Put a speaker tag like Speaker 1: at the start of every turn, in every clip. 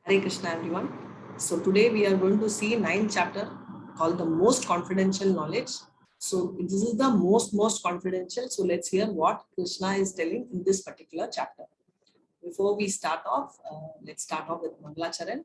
Speaker 1: Hare Krishna everyone. So today we are going to see 9th chapter called the most confidential knowledge. So this is the most confidential. So let's hear what Krishna is telling in this particular chapter. Before we start off, let's start off with Mangalacharan.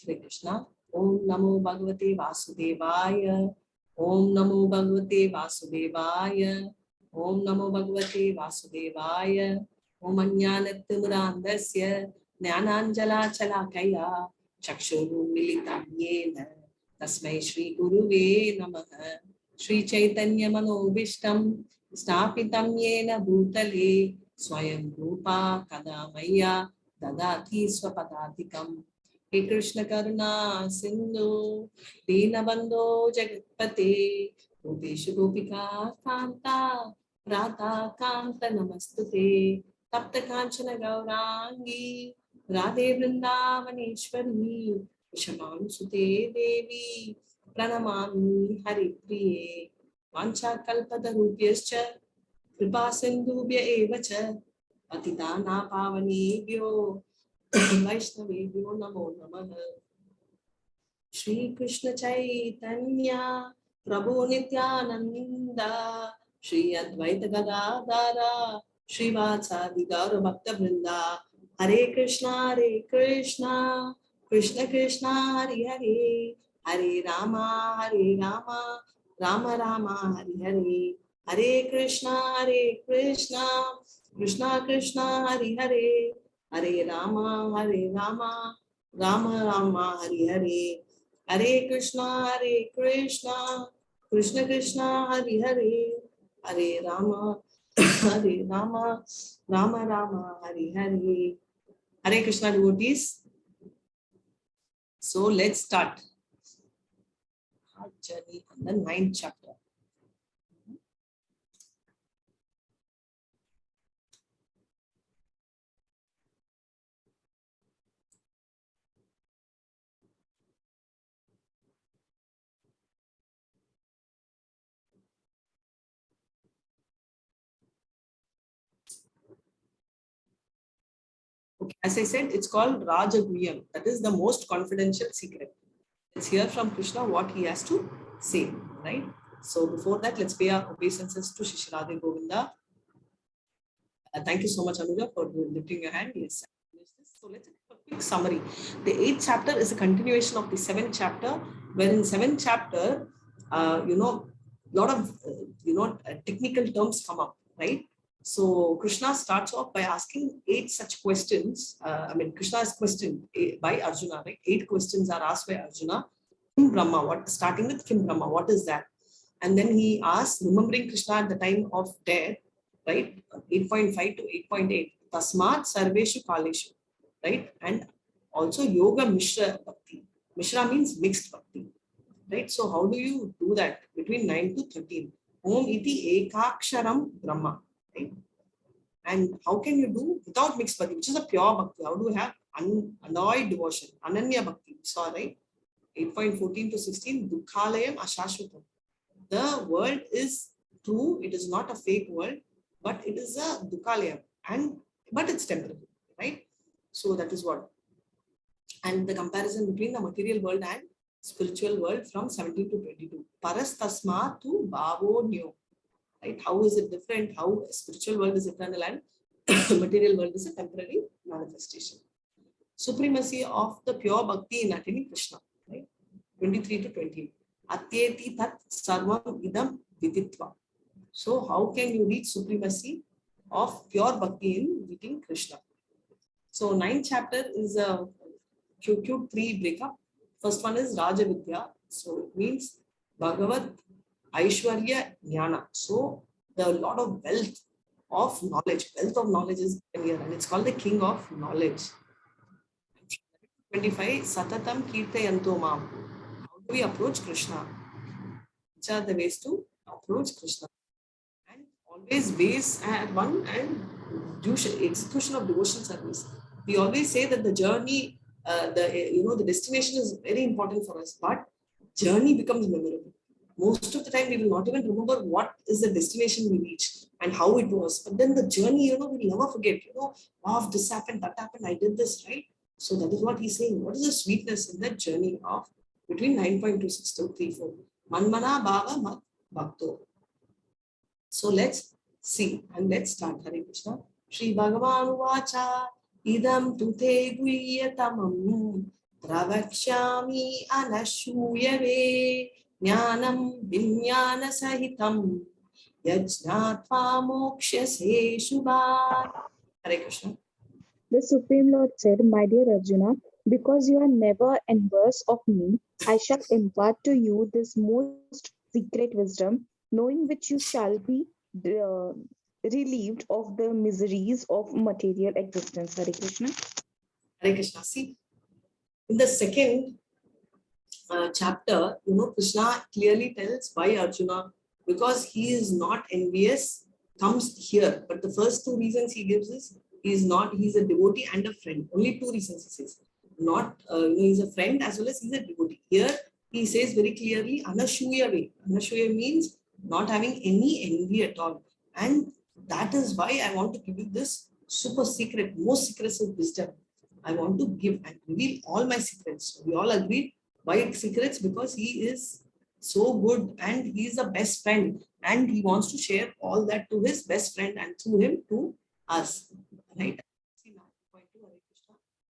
Speaker 1: Hare Krishna. Om Namo Bhagavate Vasudevaya. Om Namo Bhagavate Vasudevaya. Om Namo Bhagavate Vasudevaya. Om Ajnanatimurandasya Jnananjalachalakaya Chakshurumilitam Yena Tasmai Shri Guruve Namaha. Shri Chaitanya Manobishtam Stapitam Yena Bhutale Swayam Rupa Kadamaya Dadati Swapadatikam. He Krishna Karuna Sindhu Dinabandho Jagatpate Gopeshu Gopika Kanta Radha Kanta Namastute Tapta Kanchana Gaurangi Radhe Vrindavaneshwari Vishaman Sute Devi Pranamami Hari Priye Vancha Kalpada Rupyascha Kripa Sindhubhya Evacha Patitana Pavanebhyo Vaishnavebhyo Namo Namaha. Shri Krishna Chaitanya Prabhu Nityananda Shri Advaita Gadadara Shri Vatsadi Gaura Bhakta Vrinda Hare Krishna Krishna Krishna Hare Hare Hare Rama Rama Rama Hare Hare Hare Krishna Krishna Krishna Hare Hare Hare Rama Rama Rama Hare Hare Hare Krishna Krishna Krishna Hare Hare Hare Rama Rama Rama Hare Hare. Hare Krishna devotees. So let's start our journey on the 9th chapter. Okay, as I said, it's called Rajaguyam. That is the most confidential secret. Let's hear from Krishna what he has to say, right? So before that, let's pay our obeisances to Shri Radhe Govinda. Thank you so much, Anuja, for lifting your hand. Yes. So let's have a quick summary. The 8th chapter is a continuation of the 7th chapter, where in 7th chapter, a lot of technical terms come up, right? So Krishna starts off by asking 8 such questions. Krishna is questioned by Arjuna, right? 8 questions are asked by Arjuna. Kim Brahma, starting with Kim Brahma, what is that? And then he asks, remembering Krishna at the time of death, right? 8.5 to 8.8. Tasmat Sarveshu Kaleshu, right? And also Yoga Mishra Bhakti. Mishra means mixed Bhakti, right? So how do you do that between 9 to 13? Om iti ekaksharam Brahma, right? And how can you do without mixed Bhakti, which is a pure Bhakti? How do you have annoyed devotion, Ananya Bhakti? So, right? 8.14 to 16, Dukhalayam Ashashvatam. The world is true, it is not a fake world, but it is a Dukhalayam, but it's temporary, right? So that is what. And the comparison between the material world and spiritual world from 17 to 22. Paras tasma tu bhavo nyo. Right? How is it different? How spiritual world is eternal and material world is a temporary manifestation. Supremacy of the pure bhakti in attaining Krishna. Right? 23 to 20. Atyeti tat sarvam idam viditva. So how can you reach supremacy of pure bhakti in meeting Krishna? So 9th chapter is a cute 3 breakup. First one is Raja Vidya. So it means Bhagavat Aishwarya Jnana. So the lot of wealth of knowledge is here, and it's called the king of knowledge. 25 Satatam Kirtayanto Mam. How do we approach Krishna? Which are the ways to approach Krishna? And always base at one and execution of devotion service. We always say that the journey, the destination is very important for us, but journey becomes memorable. Most of the time, we will not even remember what is the destination we reached and how it was. But then the journey, we'll never forget, wow, this happened, that happened, I did this, right? So that is what he's saying. What is the sweetness in that journey of between 9.26 to 34? Manmana Bhava Mat Bhakto. So let's see and let's start. Hare Krishna. Shri Bhagavan Vacha Idam Tute Guyatamam Pravakshami Anashuyave Jnanam Vijnana Sahitam Yajnatva Mokshase Shubhat. Hare Krishna.
Speaker 2: The Supreme Lord said, My dear Arjuna, because you are never envious of me, I shall impart to you this most secret wisdom, knowing which you shall be uh, relieved of the miseries of material existence. Hare Krishna.
Speaker 1: Hare Krishna. See, in the second chapter, Krishna clearly tells why Arjuna, because he is not envious, comes here. But the first two reasons he gives is he's a devotee and a friend. Only two reasons he says. Not, he's a friend as well as he's a devotee. Here he says very clearly, Anashuya way. Anashuya means not having any envy at all. And that is why I want to give you this super secret, most secretive wisdom. I want to give and reveal all my secrets. We all agree why secrets? Because he is so good and he is the best friend and he wants to share all that to his best friend and through him to us. Right?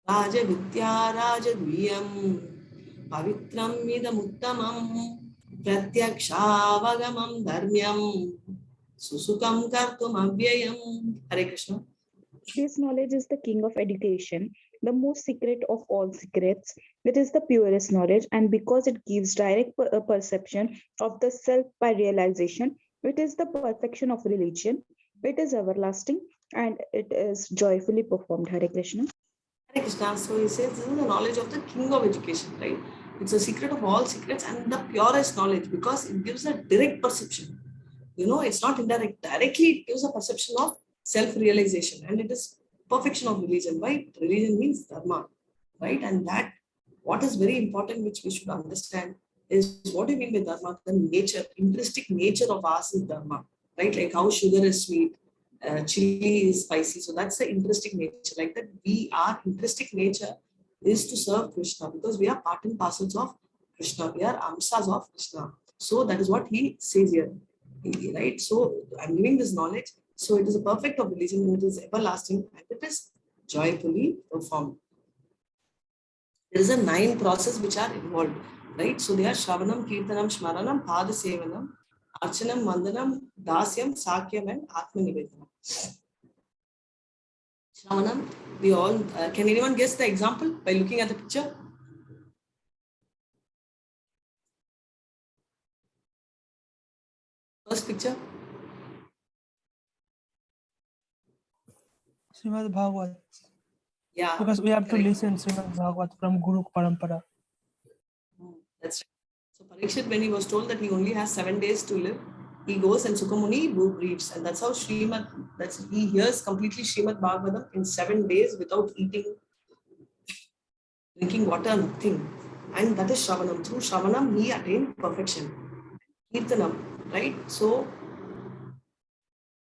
Speaker 1: Raja Vidya Raja Dviyam Pavitram Idamuttamam Pratyakshaavagamam Dharmyam Susukam Kartum Avyayam. Hare Krishna.
Speaker 2: This knowledge is the king of education, the most secret of all secrets. It is the purest knowledge, and because it gives direct perception of the self by realization, it is the perfection of religion. It is everlasting and it is joyfully performed. Hare Krishna.
Speaker 1: Hare Krishna. So he says this is the knowledge of the king of education, right? It's a secret of all secrets and the purest knowledge because it gives a direct perception. It's not indirect. Directly, it gives a perception of self-realization and it is perfection of religion, right? Religion means dharma, right? And that what is very important, which we should understand, is what do you mean by dharma? The nature, intrinsic nature of ours is dharma, right? Like how sugar is sweet, chili is spicy. So that's the intrinsic nature. Like that, our intrinsic nature is to serve Krishna because we are part and parcels of Krishna. We are amsas of Krishna. So that is what he says here, right? So I'm giving this knowledge. So it is a perfect of religion and it is everlasting and it is joyfully performed. There is a 9 process which are involved, right? So they are Shravanam, Kirtanam, Shmaranam, Pada Sevanam, Archanam, Mandanam, Dasyam, Sakyam, and Atma Nivedanam. Shravanam, we all, can anyone guess the example by looking at the picture? First picture.
Speaker 3: Srimad Bhagavat.
Speaker 1: Yeah.
Speaker 3: Because we have
Speaker 1: correct.
Speaker 3: to listen Srimad Bhagavat from Guru Parampara.
Speaker 1: That's right. So Parikshit, when he was told that he only has 7 days to live, he goes and Sukamuni briefs. And that's how he hears completely Srimad Bhagavatam in 7 days without eating, drinking water, nothing. And that is Shravanam. Through Shravanam, he attained perfection. Kirtanam, right? So,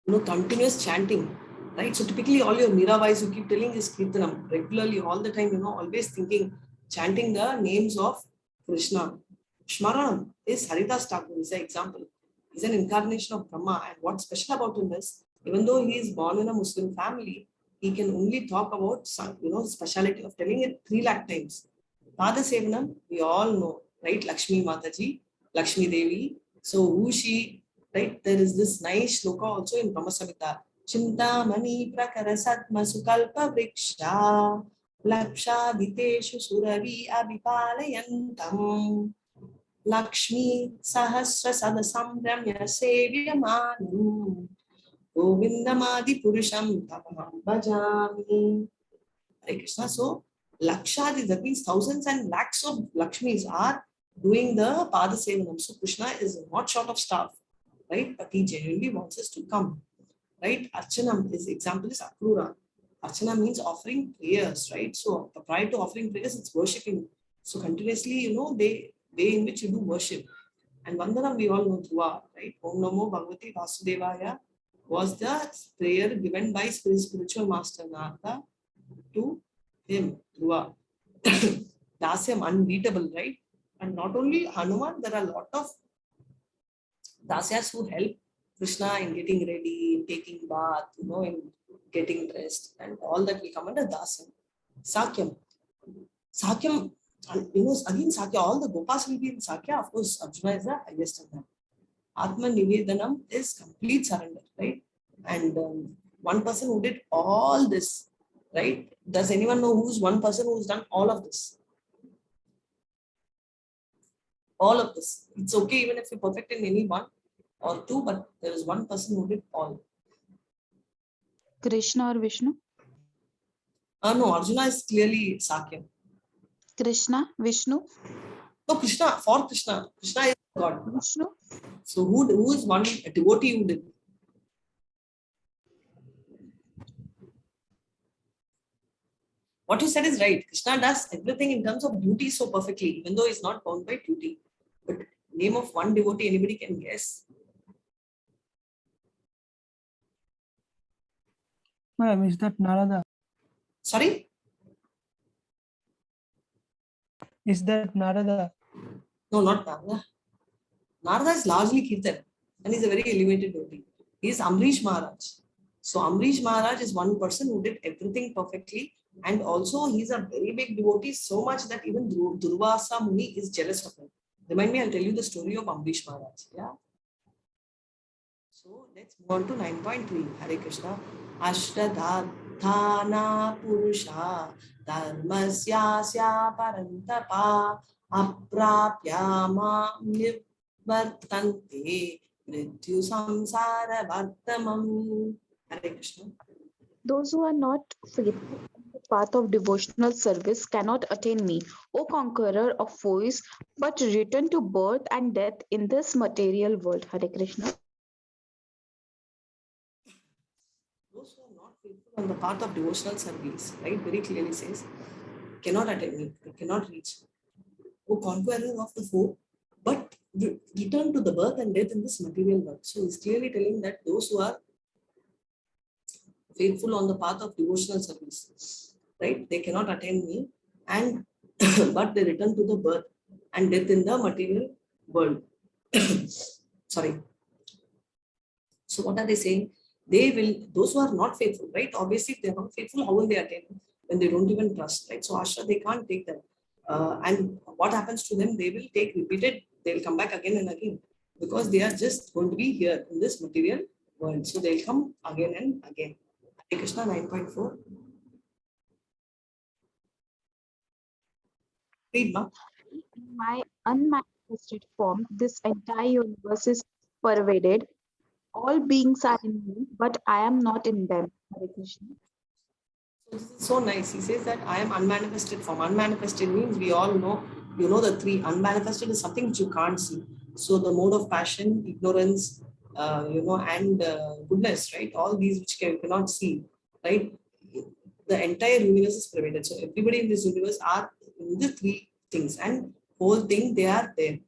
Speaker 1: continuous chanting, right? So typically all your Mirabais you keep telling is Kirtanam regularly, all the time, always thinking, chanting the names of Krishna. Shmaranam is Haridas Thakur, is an example. He's an incarnation of Brahma. And what's special about him is, even though he is born in a Muslim family, he can only talk about, speciality of telling it 3 lakh times. Pada Sevanam, we all know, right? Lakshmi Mataji, Lakshmi Devi. So who she, right? There is this nice shloka also in Brahma Samhita. Chintamani prakara satma sukalpa vriksha laksha diteshu suravi abhipalayantam Lakshmi sahasra sadasam ramya sevyamanu Govindamadi purusham tamaham bhajami. Hare Krishna. So Lakshadi, that means thousands and lakhs of Lakshmis are doing the Pada Sevanam. So Krishna is not short of staff, right? But he genuinely wants us to come, right? Archanam, his example is Akrura. Archana means offering prayers, right? So prior to offering prayers, it's worshipping. So continuously, the way in which you do worship. And Vandanam, we all know Dhruva, right? Om Namo Bhagavate Vasudevaya was the prayer given by spiritual master Narada to him, Dhruva. Dasyam, unbeatable, right? And not only Hanuman, there are a lot of Dasyas who help Krishna in getting ready, in taking bath, in getting dressed, and all that will come under Dasyam. Sakyam. Sakyam, again Sakya, all the Gopas will be in Sakya. Of course, Arjuna is the highest of them. Atma Nivedanam is complete surrender, right? And one person who did all this, right? Does anyone know who's one person who's done all of this? All of this. It's okay even if you're perfect in any one or two, but there is one person who did all.
Speaker 2: Krishna or Vishnu?
Speaker 1: No, Arjuna is clearly Sakya.
Speaker 2: Krishna, Vishnu?
Speaker 1: No, Krishna, for Krishna. Krishna is God.
Speaker 2: Vishnu?
Speaker 1: So who is one devotee who did? What you said is right. Krishna does everything in terms of duty so perfectly, even though he's not bound by duty. But name of one devotee, anybody can guess.
Speaker 3: Ma'am, is that Narada?
Speaker 1: Sorry?
Speaker 3: Is that Narada?
Speaker 1: No, not Narada. Narada is largely Kirtan and he's a very elevated devotee. He is Amrish Maharaj. So Amrish Maharaj is one person who did everything perfectly, and also he's a very big devotee, so much that even Durvasa Muni is jealous of him. Remind me, I'll tell you the story of Amrish Maharaj. Yeah. So let's move on to 9.3. Hare Krishna. Ashtadhana Purusha Dharmasyasya Parantapa Aprapya Mam Nivartante Mrityu Samsara Vartamam. Hare Krishna.
Speaker 2: Those who are not faithful in the path of devotional service cannot attain me, O conqueror of foes, but return to birth and death in this material world. Hare Krishna.
Speaker 1: Those who are not faithful on the path of devotional service, right, very clearly says, cannot attain me, they cannot reach. O conqueror of the foe, but return to the birth and death in this material world. So he's clearly telling that those who are faithful on the path of devotional service, right, they cannot attain me, and but they return to the birth and death in the material world. Sorry. So what are they saying? They will, those who are not faithful, right? Obviously, if they're not faithful, how will they attain when they don't even trust, right? So Ashra, they can't take that. And what happens to them? They will take repeated, they'll come back again and again because they are just going to be here in this material world. So they'll come again and again. Hare Krishna 9.4. Read, ma.
Speaker 2: In my unmanifested form, this entire universe is pervaded. All beings are in me, but I am not in them. Hare Krishna.
Speaker 1: So this is so nice. He says that I am unmanifested form. Unmanifested means we all know, the three. Unmanifested is something which you can't see. So the mode of passion, ignorance, and goodness, right? All these which you cannot see, right? The entire universe is pervaded. So everybody in this universe are in the three things, and whole thing they are there.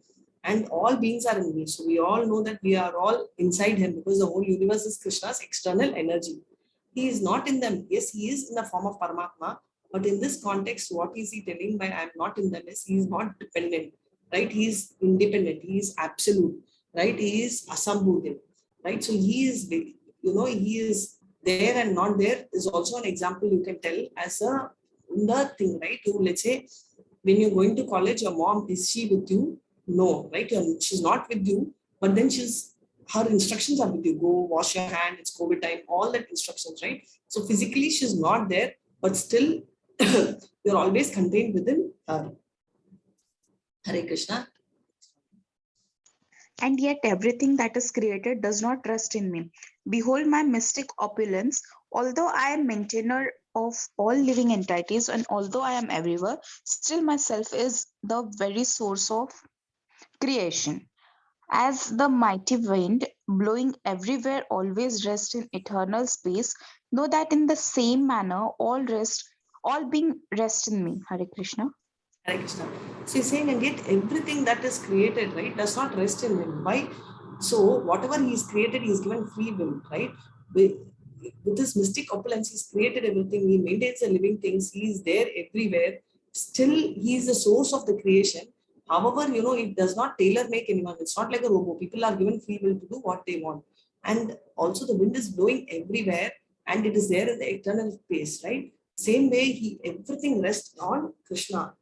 Speaker 1: And all beings are in me. So we all know that we are all inside him because the whole universe is Krishna's external energy. He is not in them. Yes, he is in the form of Paramatma. But in this context, what is he telling by I am not in them is he is not dependent, right? He is independent. He is absolute, right? He is Asambhudev, right? So he is, he is there and not there is also an example you can tell as the thing, right? Let's say when you're going to college, your mom, is she with you? No, right? She's not with you, but then her instructions are with you. Go wash your hand, it's COVID time, all that instructions, right? So physically she's not there, but still you're always contained within her. Hare Krishna.
Speaker 2: And yet everything that is created does not rest in me. Behold my mystic opulence. Although I am maintainer of all living entities, and although I am everywhere, still myself is the very source of creation. As the mighty wind blowing everywhere always rests in eternal space, know that in the same manner all being rest in me. Hare Krishna.
Speaker 1: Hare Krishna. So he's saying, and yet everything that is created, right, does not rest in him. Why? So whatever he's created, he's given free will, right? with his mystic opulence, he's created everything. He maintains the living things. He is there everywhere. Still, he is the source of the creation. However, it does not tailor make anyone. It's not like a robot. People are given free will to do what they want. And also the wind is blowing everywhere and it is there in the eternal space, right? Same way, everything rests on Krishna.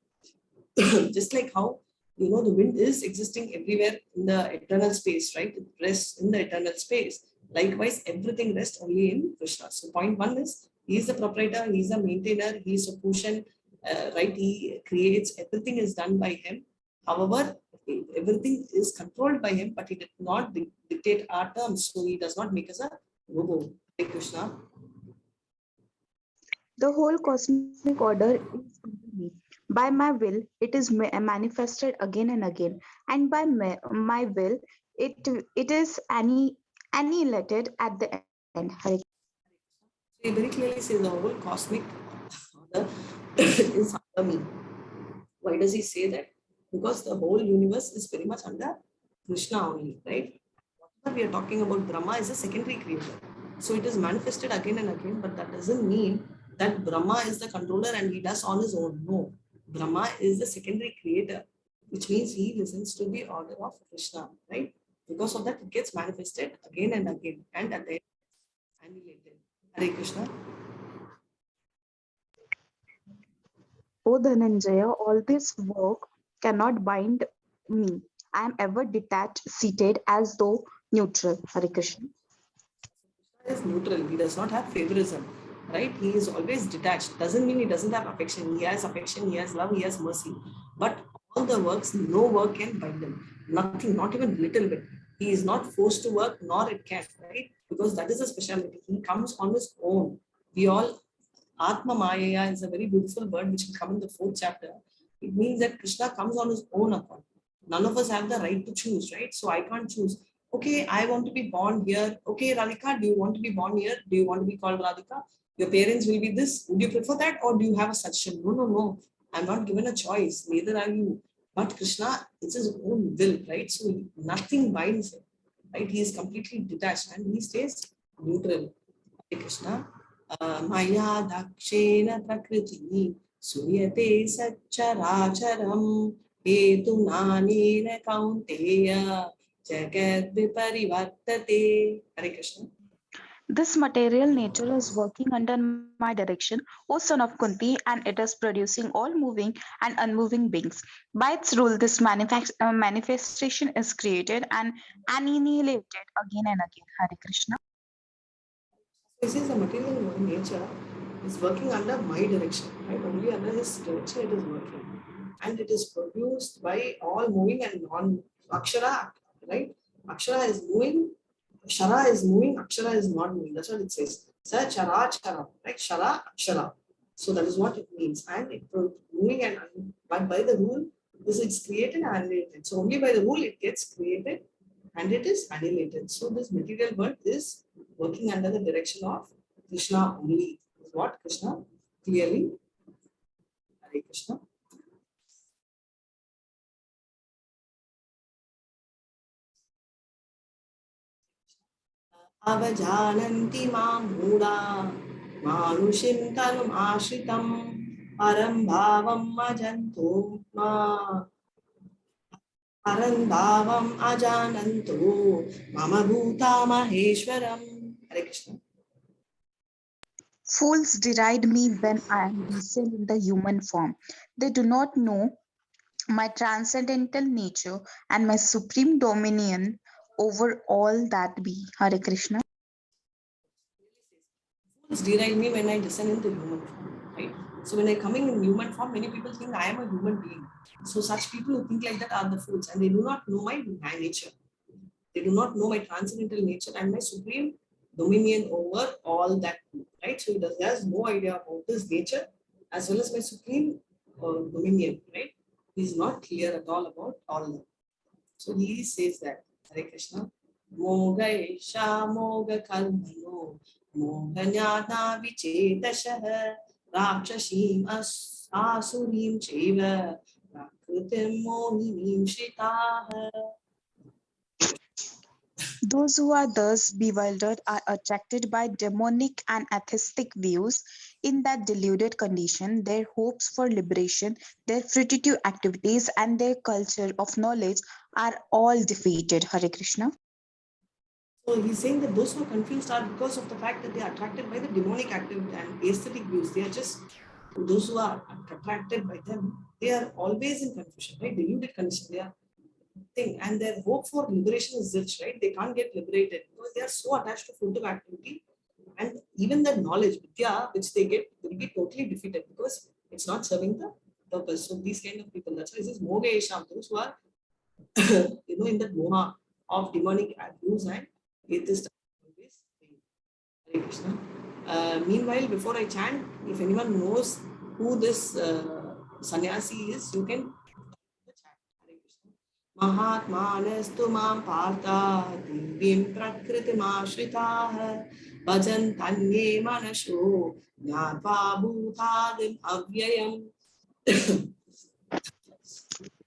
Speaker 1: Just like how, the wind is existing everywhere in the eternal space, right? It rests in the eternal space. Likewise, everything rests only in Krishna. So point one is, he is the proprietor, he is the maintainer, he is a Pushan, right? He creates, everything is done by him. However, everything is controlled by him, but he did not dictate our terms. So he does not make us a robot. Hare Krishna.
Speaker 2: The whole cosmic order is under me. By my will, it is manifested again and again, and by my will, it is annihilated at the end.
Speaker 1: He very clearly says the whole cosmic order is under me. Why does he say that? Because the whole universe is very much under Krishna only, right? Whatever we are talking about, Brahma is a secondary creator. So it is manifested again and again, but that doesn't mean that Brahma is the controller and he does on his own. No, Brahma is the secondary creator, which means he listens to the order of Krishna, right? Because of that, it gets manifested again and again, and at the end, annihilated. Hare Krishna.
Speaker 2: O Dhananjaya, all this work cannot bind me. I am ever detached, seated as though neutral. Hare Krishna.
Speaker 1: Is neutral. He does not have favorism, right? He is always detached. Doesn't mean he doesn't have affection. He has affection, he has love, he has mercy. But all the works, no work can bind him. Nothing, not even little bit. He is not forced to work, nor it can, right? Because that is a specialty. He comes on his own. We all, Atma Maya is a very beautiful word which will come in the 4th chapter. It means that Krishna comes on his own account. None of us have the right to choose, right? So I can't choose. Okay, I want to be born here. Okay, Radhika, do you want to be born here? Do you want to be called Radhika? Your parents will be this. Would you prefer that, or do you have a suggestion? No, no, no. I'm not given a choice. Neither are you. But Krishna, it's his own will, right? So nothing binds him, right? He is completely detached and he stays neutral. Krishna. Maya dakshena prakriti suyate sacharacharam hetu nanena kaunteya jagat viparivartate. Hare Krishna.
Speaker 2: This material nature is working under my direction, O son of Kunti, and it is producing all moving and unmoving beings. By its rule, this manifestation is created and annihilated again and again. Hare Krishna.
Speaker 1: This is the material nature is working under my direction, right? Only under his direction it is working. And it is produced by all moving and non Akshara, right? Akshara is moving, Shara is moving, Akshara is not moving. That's what it says. Sa Chara Chara, right? Shara Akshara. So that is what it means. And it moving and but by the rule, this is created and annihilated. So only by the rule it gets created and it is annihilated. So this material world is working under the direction of Krishna only. Is what Krishna clearly. Hare Krishna. Avajananti Mamuda Manushim Tanum Ashritam Param Bhavam Ajanto Ma Param Bhavam Ajananto Mama Bhuta Maheshwaram. Hare Krishna.
Speaker 2: Fools deride me when I am decent in the human form. They do not know my transcendental nature and my supreme dominion over all that be. Hare Krishna.
Speaker 1: Fools deride me when I descend into human form, right? So when I coming in human form, many people think I am a human being. So such people who think like that are the fools, and they do not know my nature. They do not know my transcendental nature and my supreme dominion over all that, right? So he has no idea about his nature as well as my supreme dominion, right? He's not clear at all about all that. So he says that, Hare Krishna, Moga Isha Moga Kalmano Mohanyana Vichetasha Rakshashim Asurim Cheva Prakritim Mohinim Shitaha.
Speaker 2: Those who are thus bewildered are attracted by demonic and atheistic views. In that deluded condition, their hopes for liberation, their fruitive activities, and their culture of knowledge are all defeated. Hare Krishna.
Speaker 1: So he's saying that those who are confused are because of the fact that they are attracted by the demonic activity and aesthetic views. They are just, those who are attracted by them, they are always in confusion, right? Deluded condition, they are thing, and their hope for liberation is rich, right? They can't get liberated because they are so attached to fruitive activity, and even the knowledge, vidya, which they get will be totally defeated because it's not serving the purpose. So these kind of people, that's why this is moga, those who are in the moha of demonic views and atheist always. Hare Krishna. Meanwhile, before I chant, if anyone knows who this sannyasi is, you can chant. Hare Krishna. Mahatmanastu mam partha divim prakritimashritah bhajan tanye manasho jnatva bhutadim avyayam.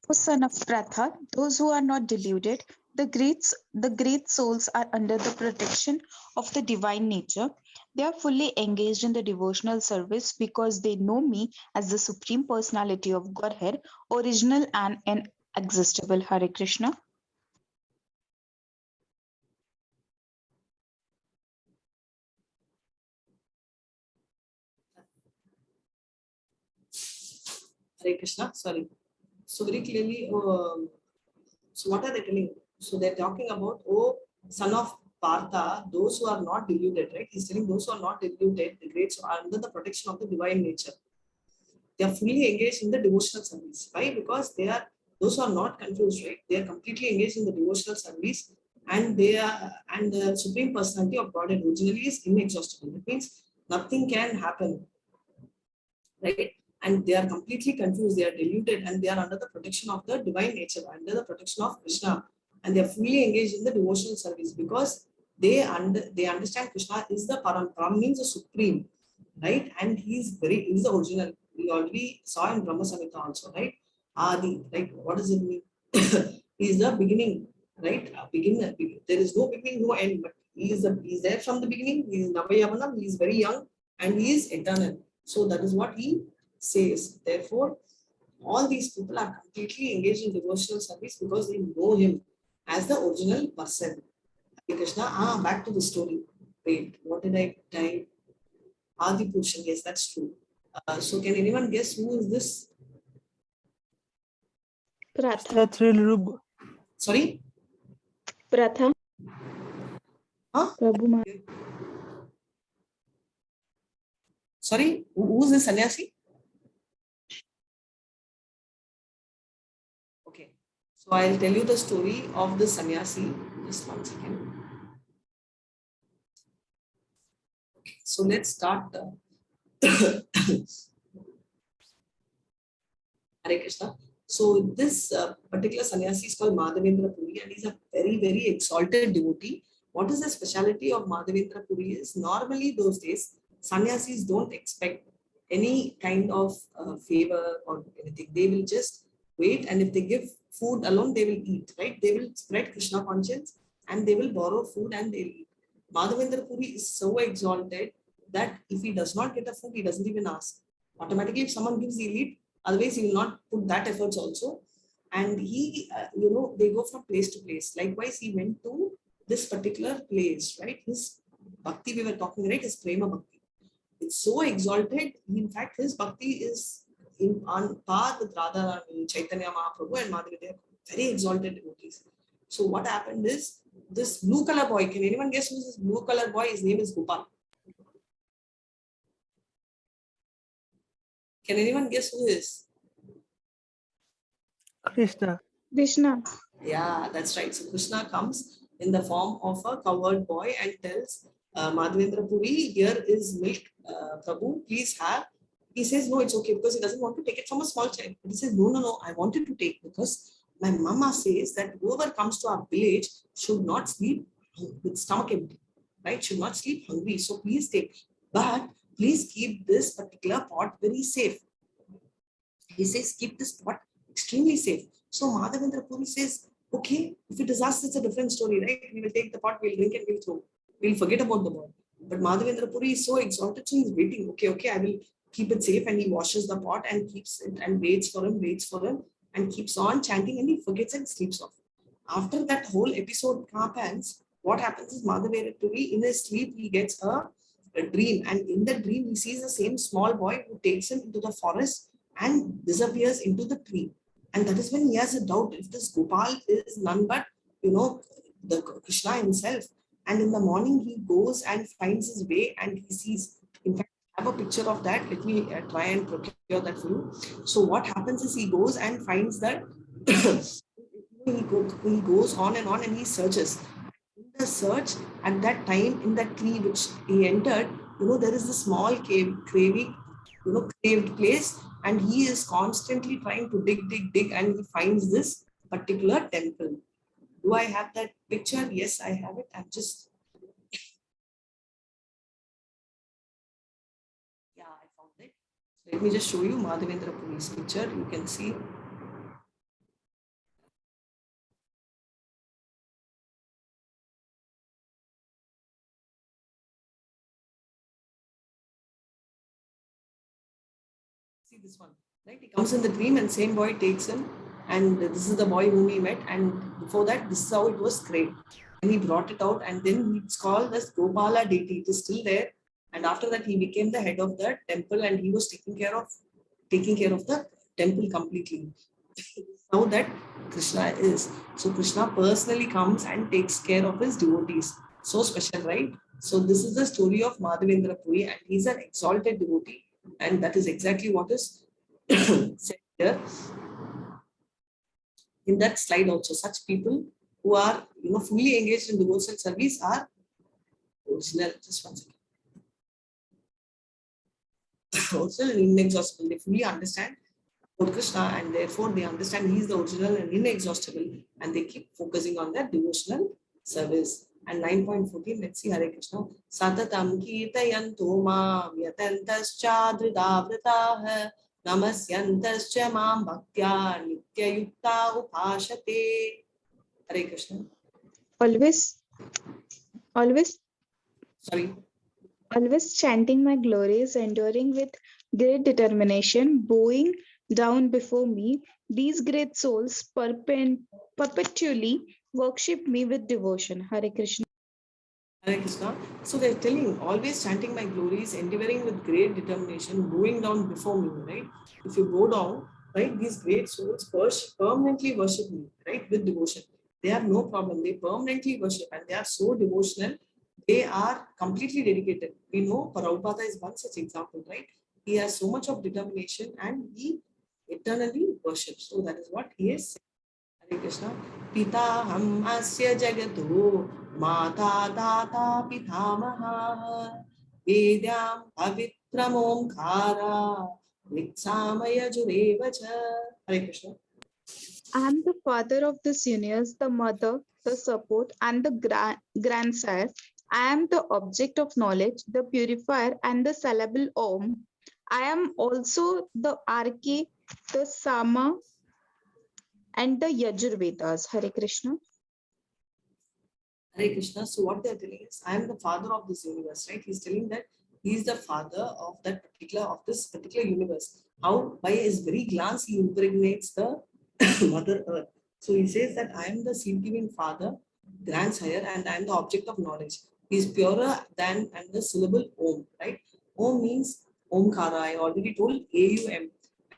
Speaker 2: O son of Pratha, those who are not deluded, the great souls are under the protection of the divine nature. They are fully engaged in the devotional service because they know me as the Supreme Personality of Godhead, original and inexhaustible. Hare Krishna.
Speaker 1: Hare Krishna. Sorry. So very clearly, so what are they telling? So they're talking about, oh, son of Partha, those who are not deluded, right? He's telling those who are not deluded, the greats are under the protection of the divine nature. They are fully engaged in the devotional service. Why? Because they are, those who are not confused, right? They are completely engaged in the devotional service, and they are, and the Supreme Personality of Godhead originally is inexhaustible. That means nothing can happen, right? And they are completely confused, they are deluded, and they are under the protection of the divine nature, under the protection of Krishna, and they are fully engaged in the devotional service because they understand Krishna is the Param. Param means the supreme, right? And he's the original. We already saw in Brahma Samhita also, right? Adi, right? What does it mean? He is the beginning, right? Beginner. There is no beginning, no end, but he's there from the beginning. He is Navayavanam, he is very young, and he is eternal. So that is what he says. Therefore, all these people are completely engaged in devotional service because they know him as the original person. Hare Krishna. Back to the story. Wait, what did I type? Adi Purushan. Yes, that's true. So can anyone guess who is this?
Speaker 2: Pratha.
Speaker 3: That's really Rub.
Speaker 1: Sorry?
Speaker 2: Pratha.
Speaker 1: Huh?
Speaker 2: Prabhu Ma-
Speaker 1: Sorry, who is this sannyasi? Okay, so I'll tell you the story of this sannyasi. Just 1 second. Okay, so let's start. Hare Krishna. So this particular sannyasi is called Madhavendra Puri, and he's a very, very exalted devotee. What is the speciality of Madhavendra Puri is normally those days, sannyasis don't expect any kind of favor or anything. They will just wait, and if they give food alone, they will eat, right? They will spread Krishna conscience and they will borrow food and they'll eat. Madhavendra Puri is so exalted that if he does not get the food, he doesn't even ask. Automatically, if someone gives, he'll eat. Otherwise, he will not put that efforts also. And he, they go from place to place. Likewise, he went to this particular place, right? His bhakti we were talking, right? His prema bhakti. It's so exalted. In fact, his bhakti is on par with Radharani, Chaitanya Mahaprabhu, and Madhavendra. Very exalted devotees. So what happened is this blue color boy. Can anyone guess who's this blue color boy? His name is Gopal. Can anyone guess who is?
Speaker 3: Krishna.
Speaker 2: Krishna.
Speaker 1: Yeah, that's right. So Krishna comes in the form of a cowherd boy and tells Madhavendra Puri, here is milk, Prabhu, please have. He says, no, it's okay, because he doesn't want to take it from a small child. But he says, no, I wanted to take, because my mama says that whoever comes to our village should not sleep with stomach empty, right? Should not sleep hungry. So please take. But please keep this particular pot very safe. He says, keep this pot extremely safe. So Madhavendra Puri says, Okay, if it is us, it's a different story, right? We will take the pot, we'll drink and we'll throw. We'll forget about the boy. But Madhavendra Puri is so exalted, so he's waiting. Okay, I will keep it safe. And he washes the pot and keeps it and waits for him, and keeps on chanting, and he forgets and sleeps off. After that whole episode happens, what happens is Madhavendra Puri, in his sleep, he gets a dream. And in the dream, he sees the same small boy who takes him into the forest and disappears into the tree. And that is when he has a doubt if this Gopal is none but, the Krishna himself. And in the morning, he goes and finds his way and he sees. In fact, I have a picture of that. Let me try and procure that for you. So, what happens is he goes and finds that he goes on and he searches. In the search, at that time, in that tree which he entered, there is a small caved place, and he is constantly trying to dig, and he finds this particular temple. Do I have that picture? Yes, I have it. I found it. Let me just show you Madhavendra Puri's picture. You can see. See this one, right? He comes in the dream and same boy takes him, and this is the boy whom he met, and before that, this is how it was great. And he brought it out, and then it's called as Gopala deity. It is still there. And after that, he became the head of the temple, and he was taking care of the temple completely. Now that Krishna is. So Krishna personally comes and takes care of his devotees. So special, right? So this is the story of Madhavendra Puri, and he's an exalted devotee. And that is exactly what is said here in that slide also. Such people who are fully engaged in devotional service are original. Just one second. Also inexhaustible. They fully understand about Krishna, and therefore they understand he is the original and inexhaustible, and they keep focusing on their devotional service. And 9.14, let's see Hare Krishna. Satatam kirtayanto mam yatantascha dhridavritah namasyantascha mam bhaktya nityayukta upashate. Hare Krishna.
Speaker 2: Always, always,
Speaker 1: Sorry.
Speaker 2: always chanting my glories, enduring with great determination, bowing down before me. These great souls perpetually worship me with devotion. Hare Krishna.
Speaker 1: Hare Krishna. So they're telling, always chanting my glories, endeavoring with great determination, bowing down before me, right? If you bow down, right, these great souls permanently worship me, right, with devotion. They have no problem. They permanently worship, and they are so devotional. They are completely dedicated. We know Prabhupada is one such example, right? He has so much of determination and he eternally worships. So that is what he is. Hare Krishna. Pita ham asya jagato mata data pitamaha vedyam pavitram omkara vitsamaya jurevacha. Hare Krishna.
Speaker 2: I am the father of this universe, the mother, the support, and the grandsire. I am the object of knowledge, the purifier, and the syllable Om. I am also the Arche, the Sama, and the Yajurvedas. Hare Krishna.
Speaker 1: Hare Krishna. So what they're telling is, I am the father of this universe, right? He's telling that he is the father of this particular universe. How? By his very glance, he impregnates the Mother Earth. So he says that I am the seed-giving father, grandsire, and I am the object of knowledge. He is purer than and the syllable Om, right? Om means Omkara. I already told AUM.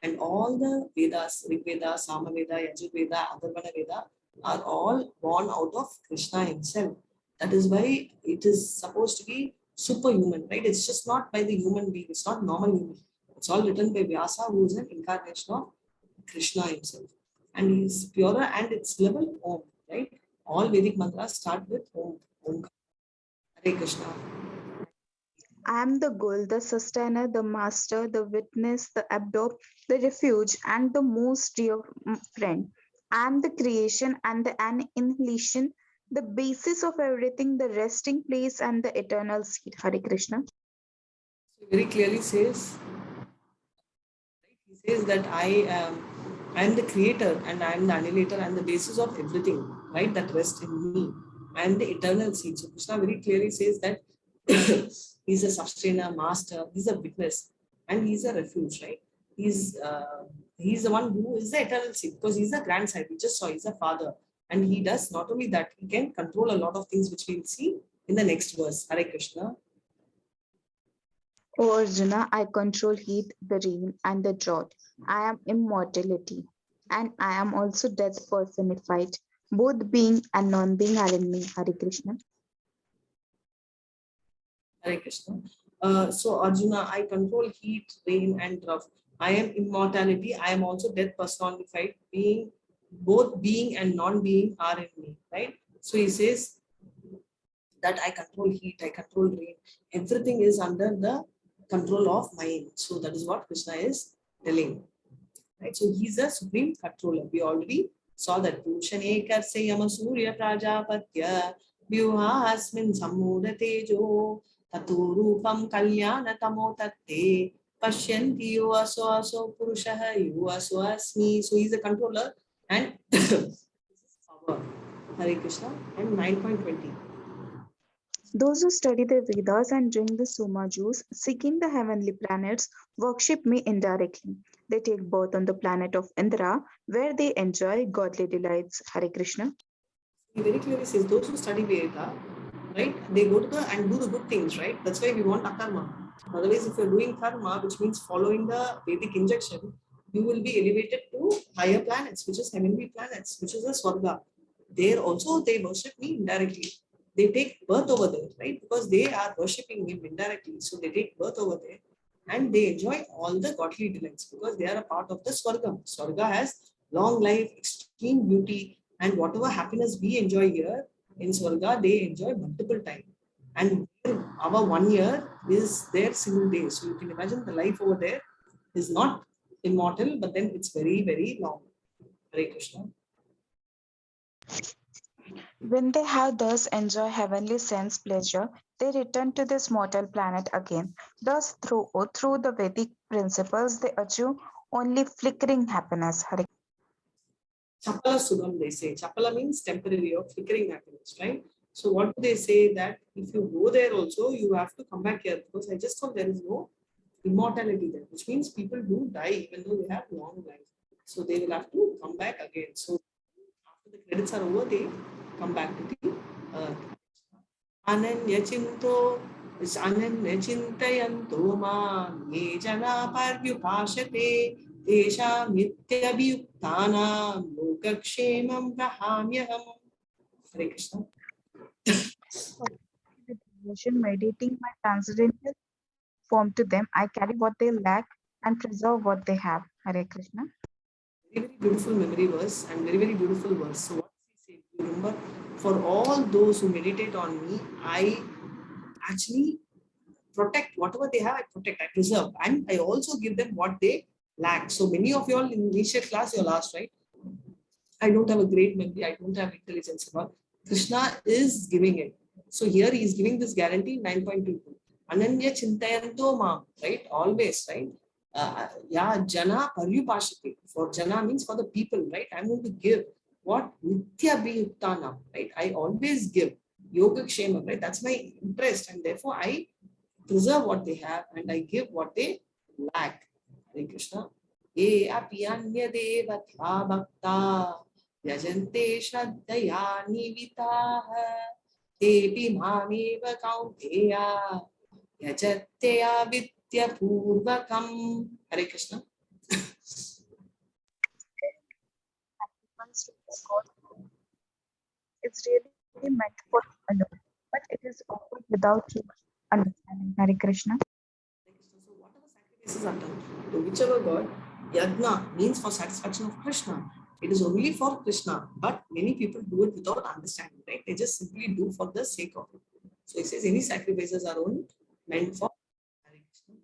Speaker 1: And all the Vedas, Rig Veda, Samaveda, Yajurveda, Atharvana Veda, are all born out of Krishna himself. That is why it is supposed to be superhuman, right? It's just not by the human being, it's not normal human. It's all written by Vyasa, who is an incarnation of Krishna himself. And he is purer and it's level Om, right? All Vedic mantras start with Om. Om. Hare Krishna.
Speaker 2: I am the goal, the sustainer, the master, the witness, the abdob, the refuge, and the most dear friend. I am the creation and the annihilation, the basis of everything, the resting place, and the eternal seed. Hare Krishna.
Speaker 1: So very clearly says, right? He says that I am I am the creator and I am the annihilator and the basis of everything, right? That rests in me. I am the eternal seed. So Krishna very clearly says that he's a sustainer, master, he's a witness, and he's a refuge, right? He's the one who is the eternal seed because he's the grandson. We just saw he's a father. And he does not only that, he can control a lot of things which we'll see in the next verse. Hare Krishna.
Speaker 2: O Arjuna, I control heat, the rain, and the drought. I am immortality, and I am also death personified. Both being and non-being are in me. Hare Krishna.
Speaker 1: Hare Krishna. So Arjuna, I control heat, rain, and drought. I am immortality. I am also death personified. Being, both being and non-being are in me. Right. So he says that I control heat, I control rain. Everything is under the control of mind. So that is what Krishna is telling. Right. So he's a supreme controller. We already saw that. Pushane karse yama surya prajapatya vyuhasmin sammudatejo tatu rupam kalyana tamo tatte pashyanti yu aso aso purushaha yu aso asmi. So he's a controller and this is power. Hare Krishna. And 9.20.
Speaker 2: Those who study the Vedas and drink the Soma juice, seeking the heavenly planets, worship me indirectly. They take birth on the planet of Indra, where they enjoy godly delights. Hare Krishna.
Speaker 1: He very clearly says those who study Veda, right, they go to the and do the good things, right? That's why we want akarma. Otherwise, if you're doing karma, which means following the Vedic injection, you will be elevated to higher planets, which is heavenly planets, which is the Swarga. There also they worship me indirectly. They take birth over there, right? Because they are worshipping him indirectly. So they take birth over there and they enjoy all the godly delights because they are a part of the Swarga. Swarga has long life, extreme beauty, and whatever happiness we enjoy here in Swarga, they enjoy multiple time. And our 1 year is their single day. So you can imagine the life over there is not immortal, but then it's very, very long. Hare Krishna.
Speaker 2: When they have thus enjoy heavenly sense pleasure, they return to this mortal planet again. Thus, through the Vedic principles, they achieve only flickering happiness. Hare
Speaker 1: Chapala Sugam, they say. Chapala means temporary or flickering happiness, right? So what do they say that if you go there also, you have to come back here because I just thought there is no immortality there, which means people do die even though they have long life. So they will have to come back again. So after the credits are over, they come back to the Ananya Chinto, is Ananya Chintayanto ma ye jana parvyupashate Desha Mityabhyuktana Lokakshemam Prahamyaham. Hare Krishna.
Speaker 2: devotion, meditating my transcendental form to them, I carry what they lack and preserve what they have. Hare Krishna.
Speaker 1: Very, very beautiful memory verse and very, very beautiful verse. So what does he say? You remember, for all those who meditate on me, I actually protect whatever they have, I protect, I preserve, and I also give them what they lack. So many of you all in initial class, you're last, right? I don't have a great memory, I don't have intelligence at all. Krishna is giving it. So here he is giving this guarantee 9.22. Ananya Chintayanto Mam, right? Always, right? Yeah, Jana Paryupashati. For Jana means for the people, right? I'm going to give what Nitya Bhiyuktana, right? I always give Yoga Kshema, right? That's my interest, and therefore I preserve what they have and I give what they lack. Hare Krishna. Ye apiyanya devatha bhakta yajante shraddhaya nivitaha tepi mameva kaunteya yajatya vidya purvakam. Hare Krishna.
Speaker 2: It's really meant for alone, but it is offered without too much understanding. Hare Krishna.
Speaker 1: So whatever sacrifices are done to whichever god, yagna means for satisfaction of Krishna. It is only for Krishna, but many people do it without understanding, right? They just simply do for the sake of it. So it says any sacrifices are only meant for Hare Krishna.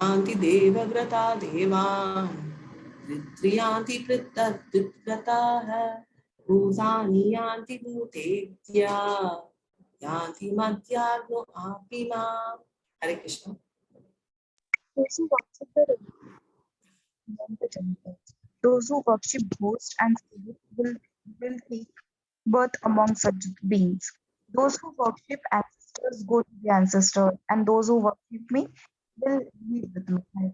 Speaker 1: Yanti devavrata devan Ritriyanti pritatah Bhutani yanti bhutetya Yanti madhyagno apima. Hare Krishna.
Speaker 2: Those who worship the river, the temples, Those who worship ghosts and spirits will take birth among such beings. Those who worship ancestors go to the ancestors, and those who worship me will live with me. Hare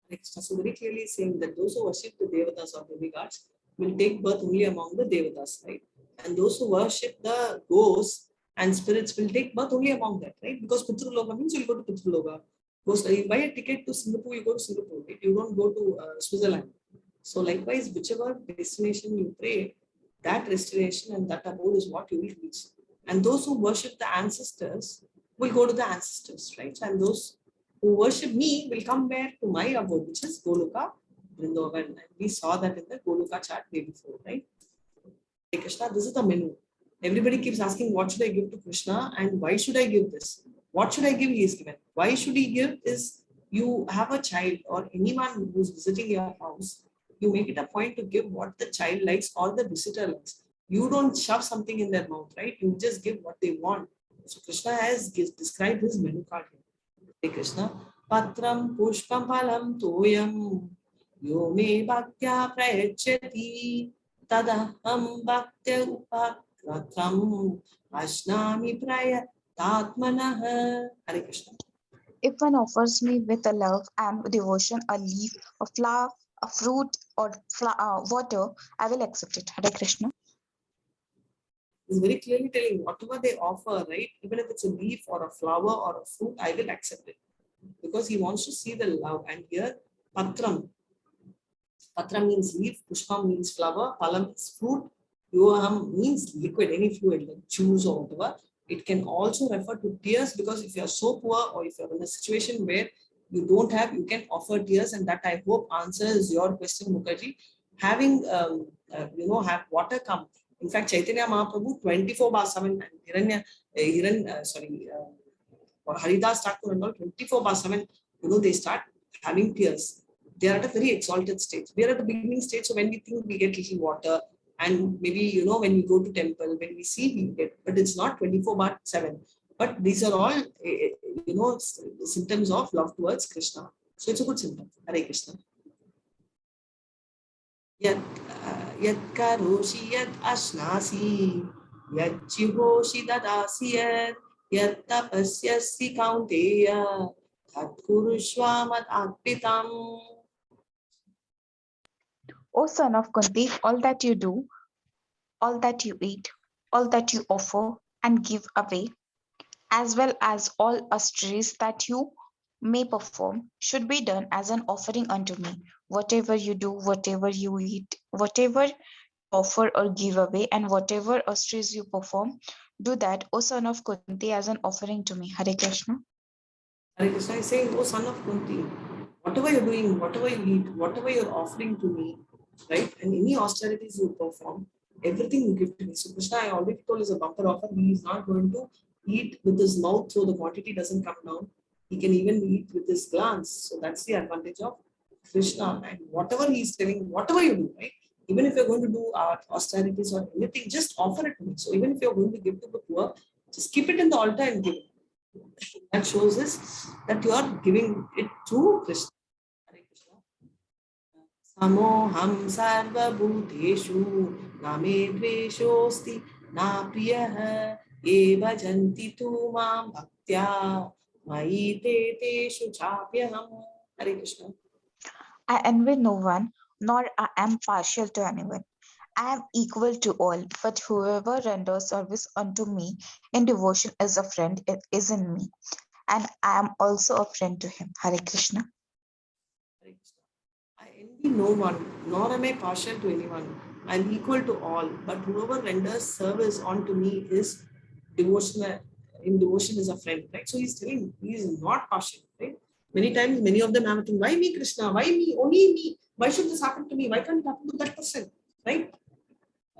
Speaker 2: Krishna.
Speaker 1: So very clearly saying that those who worship the devatas or demigods will take birth only among the devatas, right? And those who worship the ghosts and spirits will take birth only among that, right? Because Pitraloka means you'll go to Pitraloka. You buy a ticket to Singapore, you go to Singapore, right? You don't go to Switzerland. So likewise, whichever destination you pray, that destination and that abode is what you will reach. And those who worship the ancestors will go to the ancestors, right? And those who worship me will come back to my abode, which is Goloka, Vrindavan. And we saw that in the Goloka chart day before, right? Hey Krishna, this is the menu. Everybody keeps asking, what should I give to Krishna and why should I give this? What should I give? He is given. Why should he give? Is you have a child or anyone who's visiting your house, you make it a point to give what the child likes or the visitor likes. You don't shove something in their mouth, right? You just give what they want. So Krishna has described his menu card here. Hey Krishna, Patram Pushpam Phalam Toyam Yo me Bhaktya Prayachati Tadaham Bhaktya Upakratam Ashnami Prayatatmanah. Hare Krishna.
Speaker 2: If one offers me with a love and devotion a leaf, a flower, a fruit, or water, I will accept it. Hare Krishna.
Speaker 1: He's very clearly telling whatever they offer, right? Even if it's a leaf or a flower or a fruit, I will accept it. Because he wants to see the love. And here, Patram. Patram means leaf, Pushpam means flower, Palam means fruit, Yoham means liquid, any fluid like juice or whatever. It can also refer to tears because if you are so poor or if you're in a situation where you don't have, you can offer tears, and that I hope answers your question, Mukherjee. Having, have water come. In fact, Chaitanya Mahaprabhu 24/7 and Haridas Thakur and all 24/7, they start having tears. They are at a very exalted stage. We are at the beginning stage, so when we think we get little water, and maybe, when we go to temple, when we see, we get, but it's not 24/7. But these are all, symptoms of love towards Krishna. So it's a good symptom. Hare Krishna. Yat karoshi yat ashnasi, yat jihoshi dadasi yat tapasyasi kaunteya, tat kurushva arpitam.
Speaker 2: O son of Kunti, all that you do, all that you eat, all that you offer and give away, as well as all austeries that you may perform, should be done as an offering unto me. Whatever you do, whatever you eat, whatever you offer or give away, and whatever austeries you perform, do that, O son of Kunti, as an offering to me. Hare Krishna.
Speaker 1: Hare Krishna is saying, oh son of Kunti, whatever you're doing, whatever you eat, whatever you're offering to me, right? And any austerities you perform, everything you give to me. So Krishna, I already told, is a bumper offer. He is not going to eat with his mouth so the quantity doesn't come down. He can even eat with his glance. So that's the advantage of Krishna. And whatever he's telling, whatever you do, right? Even if you're going to do austerities or anything, just offer it to me. So even if you're going to give to the poor, just keep it in the altar and give it. That shows us that you are giving it to Krishna. Samoham sarva bhuteshu name dveshosti na priyah eva janti tu mam bhaktya mai te teshu chapyaham. Hare Krishna.
Speaker 2: I envy no one, nor I am partial to anyone. I am equal to all, but whoever renders service unto me in devotion is a friend, it is in me, and I am also a friend to him. Hare Krishna.
Speaker 1: Hare Krishna. I envy no one, nor am I partial to anyone. I am equal to all, but whoever renders service unto me is devotional. In devotion is a friend, right? So he's telling he is not partial, right? Many times, many of them have to, why me, Krishna? Why me? Only me? Why should this happen to me? Why can't it happen to that person? Right?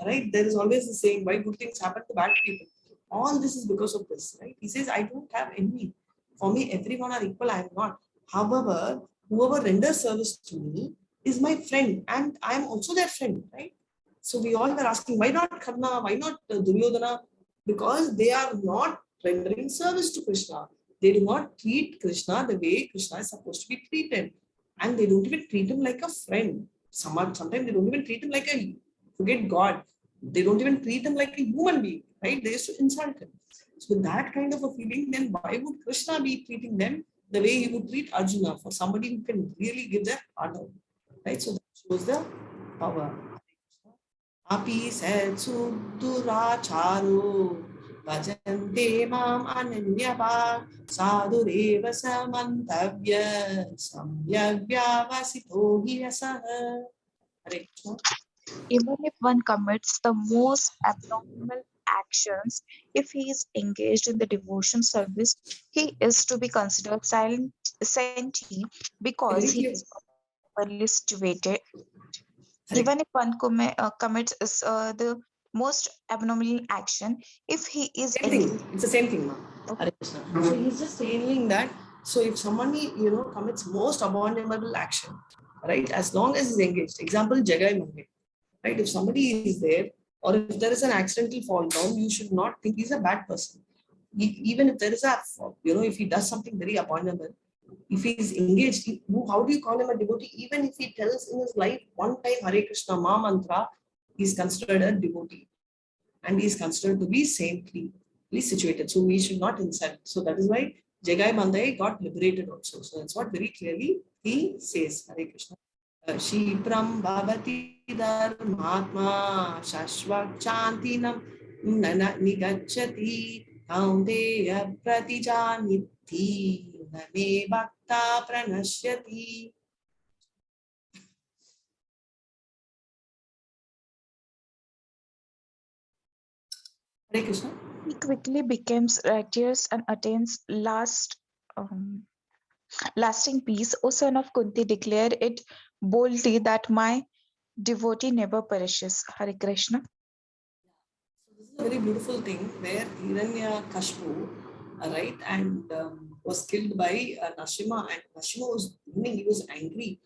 Speaker 1: Right? There is always the saying, why good things happen to bad people. All this is because of this, right? He says, I don't have envy. For me, everyone are equal. I am not. However, whoever renders service to me is my friend, and I am also their friend, right? So we all were asking, why not Karna? Why not Duryodhana? Because they are not rendering service to Krishna. They do not treat Krishna the way Krishna is supposed to be treated. and they don't even treat him like a friend. Sometimes they don't even treat him like a, forget God, they don't even treat him like a human being, right? They used to insult him. So with that kind of a feeling, then why would Krishna be treating them the way he would treat Arjuna, for somebody who can really give their heart out, right? So that shows the power. Api setsu duracharo bhajante mam ananyabha sadhureva samantavya samyavyavasito hiyasah. Hare Krishna.
Speaker 2: Even if one commits the most abnormal actions, if he is engaged in the devotion service, he is to be considered silent, sentient because
Speaker 1: Very
Speaker 2: he
Speaker 1: clear.
Speaker 2: is properly situated.
Speaker 1: Correct.
Speaker 2: Even if one commits the most abnormal action, if he is
Speaker 1: Same
Speaker 2: engaged.
Speaker 1: thing. It's the same thing, ma'am. Hare Krishna. So he's just saying that. So if somebody, commits most abominable action, right? As long as he's engaged. Example, Jagai Mangai, right? If somebody is there, or if there is an accidental fall down, you should not think he's a bad person. Even if there is a, if he does something very abominable, if he is engaged, how do you call him a devotee? Even if he tells in his life one time Hare Krishna Ma mantra, he is considered a devotee, and he is considered to be saintly situated. So we should not insult. So that is why Jagai Bandai got liberated also. So that's what very clearly he says. Hare Krishna. Shipram bhavati dharmatma shashvachantinam nigacchati kaunteya pratijanithi name bhakta pranashyati. Hare Krishna.
Speaker 2: He quickly becomes righteous and attains lasting peace. O son of Kunti, declare it boldly that my devotee never perishes. Hare Krishna.
Speaker 1: So this is a very beautiful thing where Hiranyakashipu, right, and was killed by Narasimha, and Narasimha was winning, he was angry,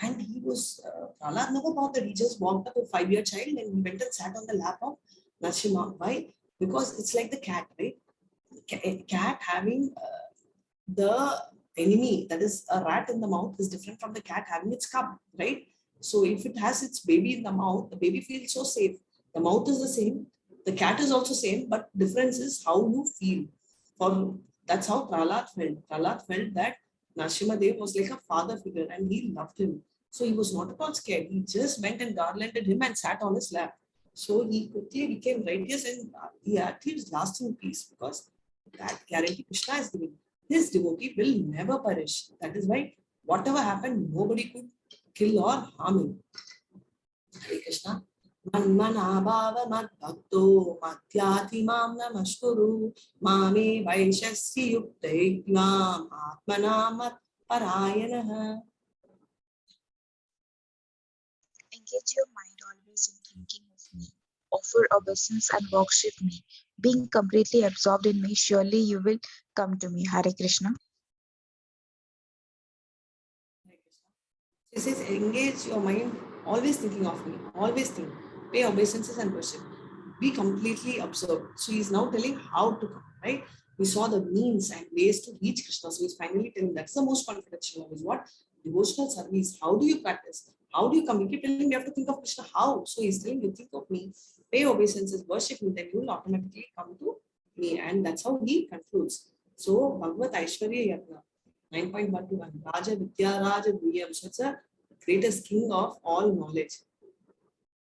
Speaker 1: and he was, Prahlad never bothered, he just walked up a 5-year child and he went and sat on the lap of Narasimha. Why? Because it's like the cat, right? A cat having the enemy, that is a rat in the mouth, is different from the cat having its cub, right? So if it has its baby in the mouth, the baby feels so safe. The mouth is the same, the cat is also same, but difference is how you feel. For that's how Prahlad felt. Prahlad felt that Narasimhadev was like a father figure and he loved him. So he was not at all scared. He just went and garlanded him and sat on his lap. So he quickly became righteous and he achieved lasting peace, because that guarantee Krishna is giving. His devotee will never perish. That is why whatever happened, nobody could kill or harm him. Hare Krishna. Manmanabhava madbhakto madhyati mam namashkuru mame vaishasya yuktaitvam atmana mat parayanaha.
Speaker 2: Engage your mind always in thinking of me. Offer obeisance and worship me. Being completely absorbed in me, surely you will come to me. Hare Krishna.
Speaker 1: He says, engage your mind, always thinking of me, always think, pay obeisances and worship, be completely absorbed. So he's now telling how to come, right? We saw the means and ways to reach Krishna. So he's finally telling that's the most confidential knowledge. What? Devotional service. How do you practice? How do you come? You keep telling me you have to think of Krishna. How? So he's telling you, think of me, pay obeisances, worship me, then you will automatically come to me. And that's how he concludes. So Bhagavad Aishwarya Yatna, 9.121, Raja Vidya Raja Guhyam. So it's a greatest king of all knowledge.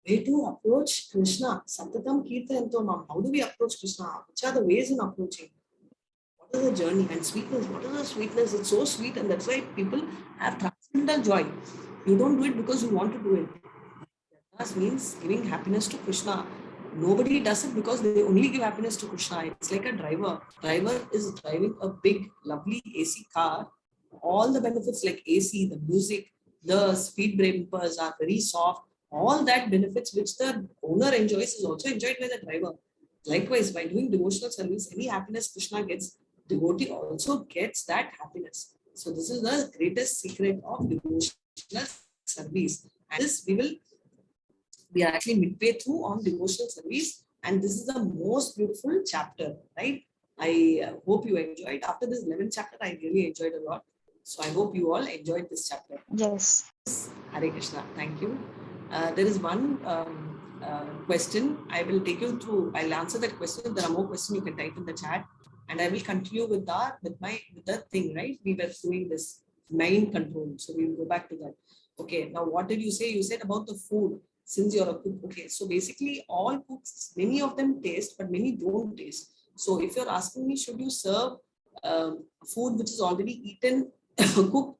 Speaker 1: Way to approach Krishna. Satatam Kirtanto Mam. How do we approach Krishna? Which are the ways in approaching? What is the journey? And sweetness. What is the sweetness? It's so sweet, and that's why people have transcendental joy. You don't do it because you want to do it. That means giving happiness to Krishna. Nobody does it because they only give happiness to Krishna. It's like a driver. Driver is driving a big, lovely AC car. All the benefits like AC, the music, the speed bumpers are very soft. All that benefits which the owner enjoys is also enjoyed by the driver. Likewise, by doing devotional service, any happiness Krishna gets, devotee also gets that happiness. So this is the greatest secret of devotional service. And this we are actually midway through on devotional service, and this is the most beautiful chapter, right? I hope you enjoyed. After this 11th chapter, I really enjoyed a lot. So I hope you all enjoyed this chapter.
Speaker 2: Yes.
Speaker 1: Hare Krishna. Thank you. There is one question. I will take you through. I'll answer that question. If there are more questions, you can type in the chat, and I will continue with the thing. Right? We were doing this mind control, so we will go back to that. Okay. Now, what did you say? You said about the food. Since you're a cook, okay. So basically, all cooks, many of them taste, but many don't taste. So if you're asking me, should you serve food which is already eaten, cooked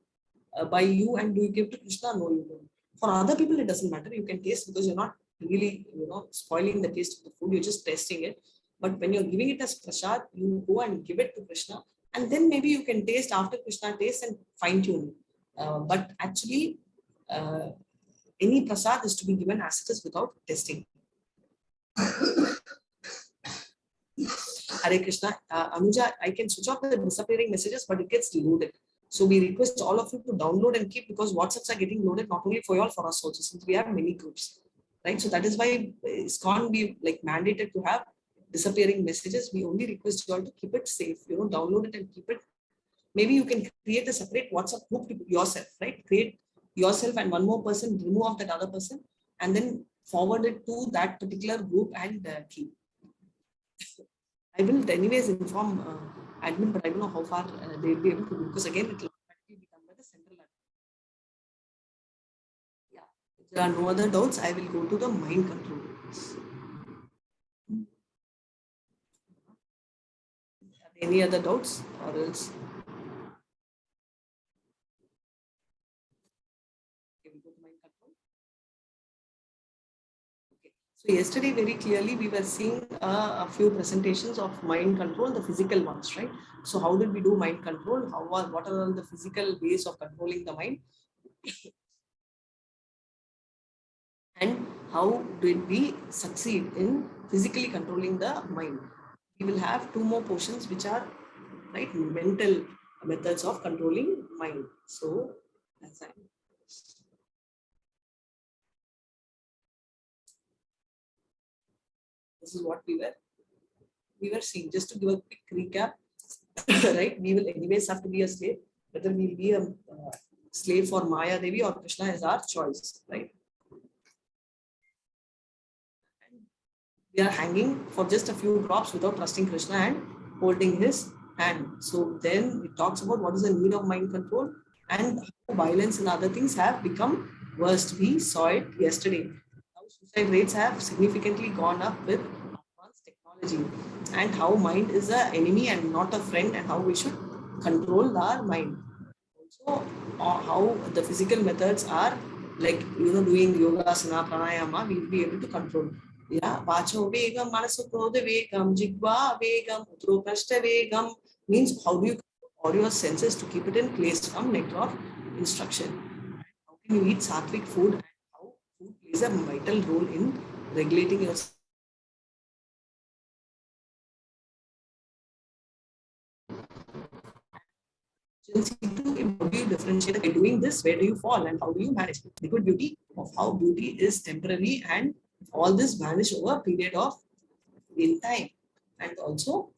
Speaker 1: by you, and do you give to Krishna? No, you don't. For other people, it doesn't matter. You can taste because you're not really, spoiling the taste of the food. You're just tasting it. But when you're giving it as prasad, you go and give it to Krishna, and then maybe you can taste after Krishna tastes and fine tune. But actually, any prasad is to be given as it is without testing. Hare Krishna. Anuja, I can switch off the disappearing messages, but it gets loaded. So we request all of you to download and keep, because WhatsApps are getting loaded not only for you all, for us also, since we have many groups, right? So that is why ISKCON be like mandated to have disappearing messages. We only request you all to keep it safe, download it and keep it. Maybe you can create a separate WhatsApp group to yourself, right? Create yourself and one more person, remove off that other person, and then forward it to that particular group and keep. I will anyways inform admin, but I don't know how far they'll be able to do, because again, it will automatically be done by the central admin. Yeah. If there are no other doubts, I will go to the mind control. Any other doubts or else? Okay, we go to mind control. Okay. So yesterday, very clearly, we were seeing a few presentations of mind control, the physical ones, right? So how did we do mind control? What are the physical ways of controlling the mind? And how did we succeed in physically controlling the mind? We will have two more portions which are mental methods of controlling mind. So that's it. This is what we were seeing. Just to give a quick recap, right? We will anyways have to be a slave. Whether we'll be a slave for Maya Devi or Krishna is our choice, right? We are hanging for just a few drops without trusting Krishna and holding his hand. So then it talks about what is the need of mind control and how violence and other things have become worst. We saw it yesterday. How suicide rates have significantly gone up with advanced technology, and how mind is an enemy and not a friend, and how we should control our mind. Also, how the physical methods are doing yoga, asana, pranayama, we will be able to control. Yeah, vacho vegam, manasu krodha vegam, jigva vegam, utro prashta vegam means how do you control all your senses to keep it in place from nectar of instruction. How can you eat sattvic food, and how food plays a vital role in regulating your how do you differentiate by doing this? Where do you fall and how do you manage? The good beauty of how beauty is temporary and all this vanish over a period of in time. And also,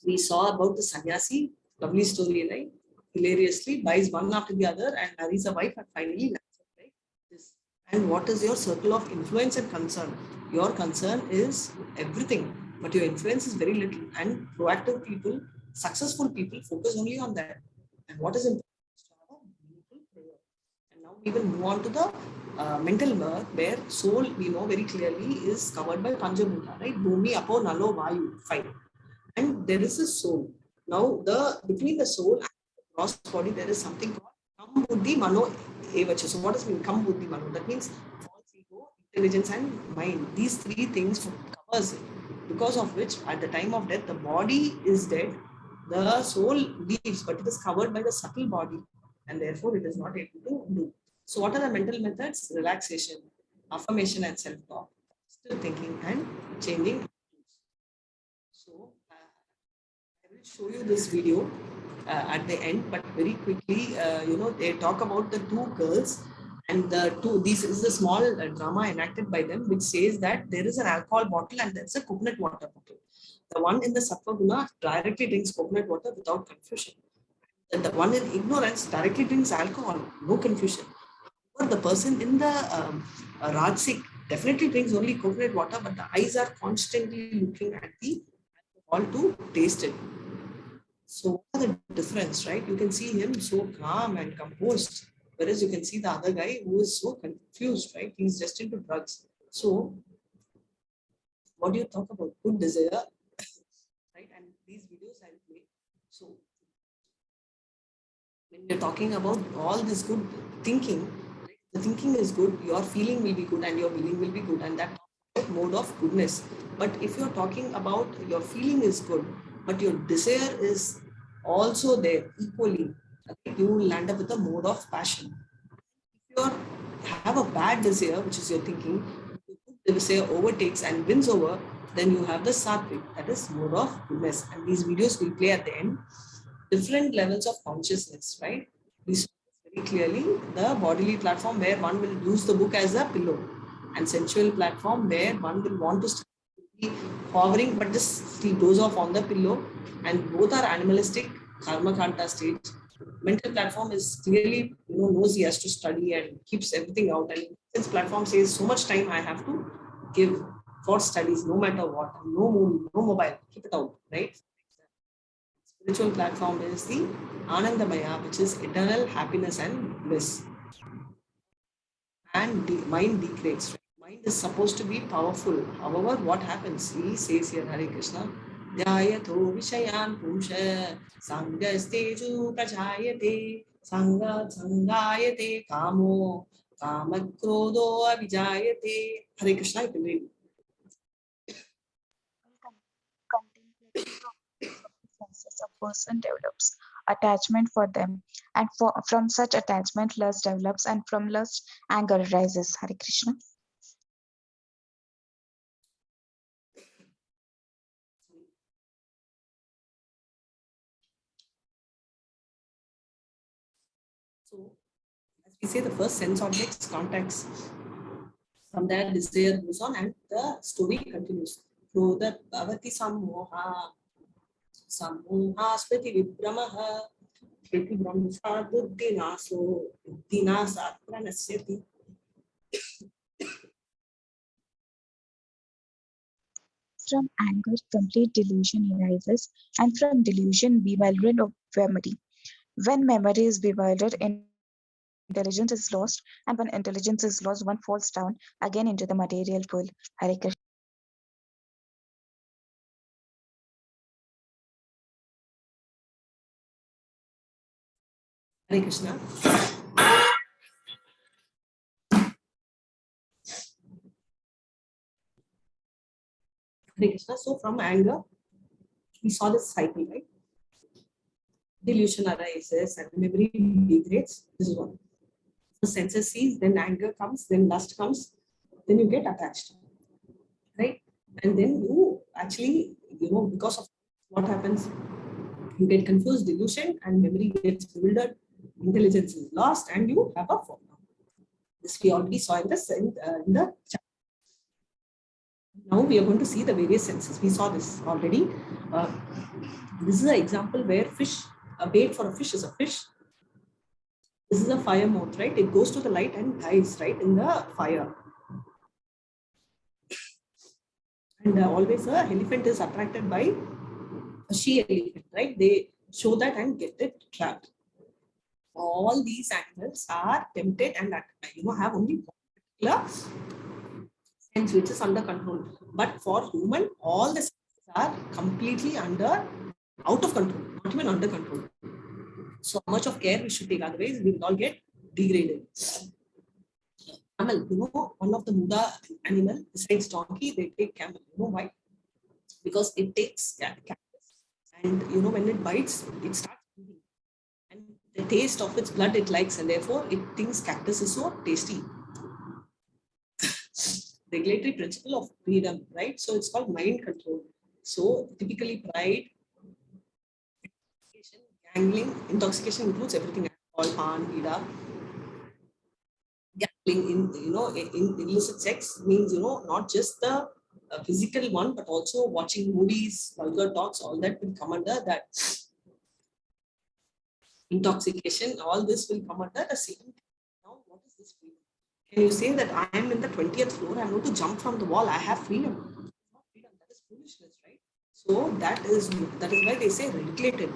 Speaker 1: we saw about the sannyasi, lovely story, right? Hilariously buys one after the other and marries a wife and finally lands up, right? This. And what is your circle of influence and concern? Your concern is everything, but your influence is very little. And proactive people, successful people focus only on that. And what is important is to have a meaningful prayer. And now we will move on to the mental work, where soul, we know very clearly, is covered by Panchabhuta, right? Bhumi, Apo, Nalo, Vayu, 5. And there is a soul. Now, between the soul and the gross body, there is something called Kam Buddhi Mano Evacha. So what does mean Kam Buddhi Mano? That means false ego, intelligence, and mind. These three things covers it. Because of which, at the time of death, the body is dead, the soul leaves, but it is covered by the subtle body, and therefore it is not able to do. So what are the mental methods? Relaxation, affirmation, and self-talk, still thinking and changing. So I will show you this video at the end, but very quickly, they talk about the two girls, and this is a small drama enacted by them, which says that there is an alcohol bottle and there's a coconut water bottle. The one in the Sattva Guna directly drinks coconut water without confusion. And the one in ignorance directly drinks alcohol, no confusion. But the person in the Rajsik definitely drinks only coconut water, but the eyes are constantly looking at the alcohol to taste it. So what are the difference, right? You can see him so calm and composed, whereas you can see the other guy who is so confused, right? He's just into drugs. So what do you talk about? Good desire, right? And these videos I'll play. So when you're talking about all this good thinking, right, the thinking is good, your feeling will be good, and your willing will be good, and that mode of goodness. But if you're talking about your feeling is good, but your desire is also there equally, okay, you will land up with a mode of passion. If you have a bad desire, which is your thinking, the desire overtakes and wins over, then you have the sattvic, that is mode of goodness. And these videos will play at the end different levels of consciousness, right? We saw very clearly the bodily platform where one will use the book as a pillow, and sensual platform where one will want to be hovering but just he doze off on the pillow, and both are animalistic karma kanta stage. Mental platform is clearly, knows he has to study and keeps everything out, and since platform says so much time I have to give for studies no matter what, no movie, no mobile, keep it out, right? Spiritual platform is the Anandamaya, which is eternal happiness and bliss. And mind degrades. Right? Mind is supposed to be powerful. However, what happens? He says here, Hare Krishna, Dhyayato Vishayan Pumsha Sangasteju Prajayate Sangayate Kamo Kamakrodo Abhijayate. Hare Krishna, you can read.
Speaker 2: Senses, a person develops attachment for them, and from such attachment lust develops, and from lust anger arises. Hare Krishna.
Speaker 1: So, as we say, the first sense objects contacts. From there, desire goes on, and the story continues. Krodha bhavati sammoha, sammoha smriti vibramaha, kriti brahmasa buddhinaso, buddhinasat pranasyati.
Speaker 2: From anger, complete delusion arises, and from delusion, bewilderment of memory. When memory is bewildered, intelligence is lost, and when intelligence is lost, one falls down again into the material pool. Hare Krishna.
Speaker 1: Hare Krishna. Hare Krishna. So, from anger, we saw this cycle, right? Delusion arises and memory degrades. This is one. The senses sees, then anger comes, then lust comes, then you get attached, right? And then you actually, because of what happens, you get confused, delusion, and memory gets bewildered, intelligence is lost, and you have a fall. This we already saw in the chapter. Now we are going to see the various senses. We saw this already. This is an example where fish, a bait for a fish is a fish. This is a fire moth, right? It goes to the light and dies right in the fire. And always a elephant is attracted by a she elephant, right? They show that and get it trapped. All these animals are tempted and have only one particular sense which is under control. But for human, all the senses are completely out of control, not even under control. So much of care we should take, otherwise we will all get degraded. Camel, one of the Muda animal besides donkey, they take camel. You know why? Because it takes cactus, and when it bites, it starts eating, and the taste of its blood it likes, and therefore it thinks cactus is so tasty. Regulatory principle of freedom, right? So it's called mind control. So typically pride, intoxication, gambling, intoxication includes everything: alcohol, pan, bida. Gambling in illicit sex means not just the physical one, but also watching movies, vulgar talks, all that will come under that. intoxication, all this will come under the same. Now, what is this freedom? Can you say that I am in the 20th floor, I'm going to jump from the wall, I have freedom? Not freedom, that is foolishness, right? So that is why they say regulated.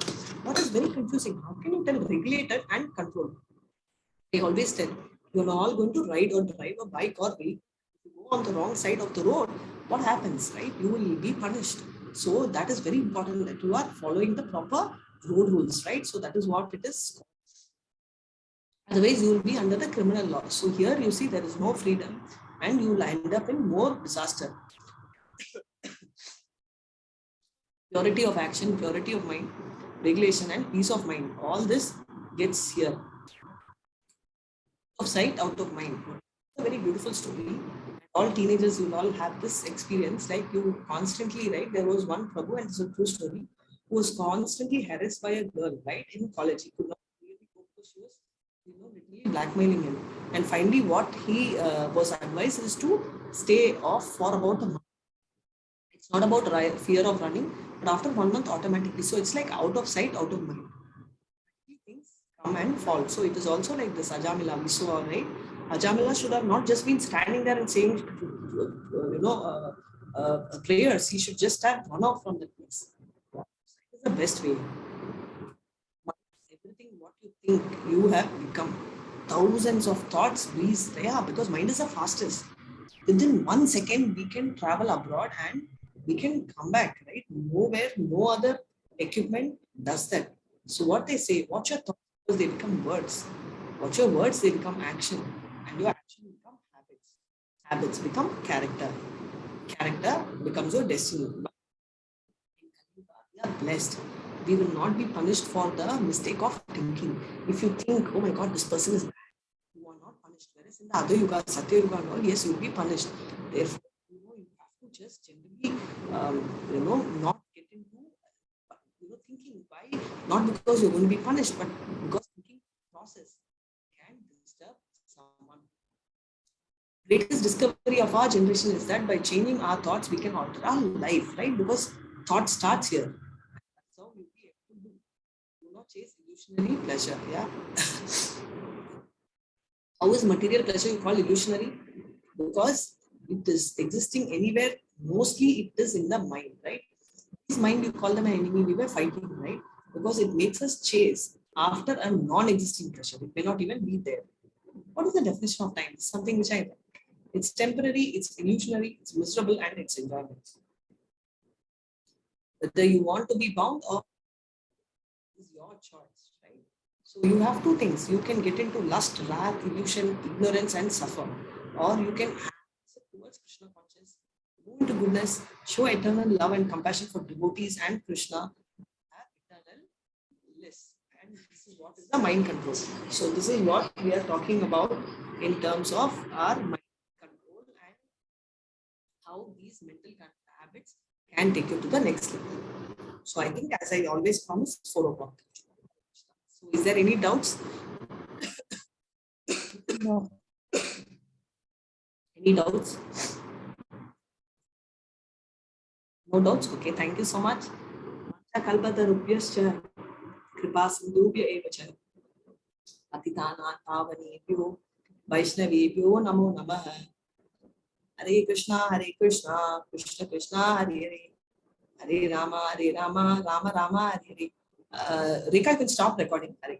Speaker 1: What is very confusing? How can you tell regulated and controlled? They always tell you're all going to ride or drive a bike or vehicle. If you go on the wrong side of the road, what happens, right? You will be punished. So that is very important that you are following the proper road rules, right? So that is what it is. Otherwise, you will be under the criminal law. So here you see there is no freedom and you will end up in more disaster. Purity of action, purity of mind, regulation and peace of mind. All this gets here. Of sight, out of mind. It's a very beautiful story. All teenagers will all have this experience. Like you constantly, right? There was one Prabhu, and it's a true story, who was constantly harassed by a girl, right? In college. He could not really cope because she was, literally blackmailing him. And finally, what he was advised is to stay off for about a month. It's not about fear of running, but after 1 month, automatically. So it's like out of sight, out of mind. Things come and fall. So it is also like this Ajamila we saw, right? Ajamila should have not just been standing there and saying, prayers. He should just have run off from the place. That is the best way. Everything what you think you have become. Thousands of thoughts breeze. Yeah, because mind is the fastest. Within 1 second, we can travel abroad and we can come back, right? Nowhere, no other equipment does that. So what they say, watch your thoughts, they become words. Watch your words, they become action. And your action become habits. Habits become character. Character becomes your destiny. We are blessed. We will not be punished for the mistake of thinking. If you think, oh my God, this person is bad, you are not punished. Whereas in the other yuga, Satya Yuga and all, yes, you will be punished. Therefore, you have to just generally, not get into, thinking. Why? Not because you're going to be punished, but because thinking process can disturb someone. Greatest discovery of our generation is that by changing our thoughts, we can alter our life, right? Because thought starts here. That's how you'll be able to do. Do not chase illusionary pleasure. Yeah. How is material pleasure you call illusionary? Because it is existing anywhere. Mostly it is in the mind, right? This mind, you call them an enemy. We were fighting, right? Because it makes us chase after a non-existing pleasure. It may not even be there. What is the definition of time? It's something which I. It's temporary, it's illusionary, it's miserable, and it's enjoyment. Whether you want to be bound or is your choice, right? So you have two things. You can get into lust, wrath, illusion, ignorance, and suffer. Or you can accept towards Krishna consciousness, move into goodness, show eternal love and compassion for devotees and Krishna, have eternal bliss. And this is what is the mind control. So this is what we are talking about in terms of our mind control and how these mental habits can take you to the next level. So I think, as I always promise, 4 o'clock. So is there any doubts?
Speaker 2: No.
Speaker 1: Any doubts? No doubts? Okay, thank you so much. Kalpatarubhyascha kripa sindhubhya eva cha patitana pavanebhyo vaishnavebhyo namo namah. Hare Krishna, Krishna Krishna, Hare Hare, Hare Rama, Rama Rama, Hare Hare. Rekha, can stop recording. Hare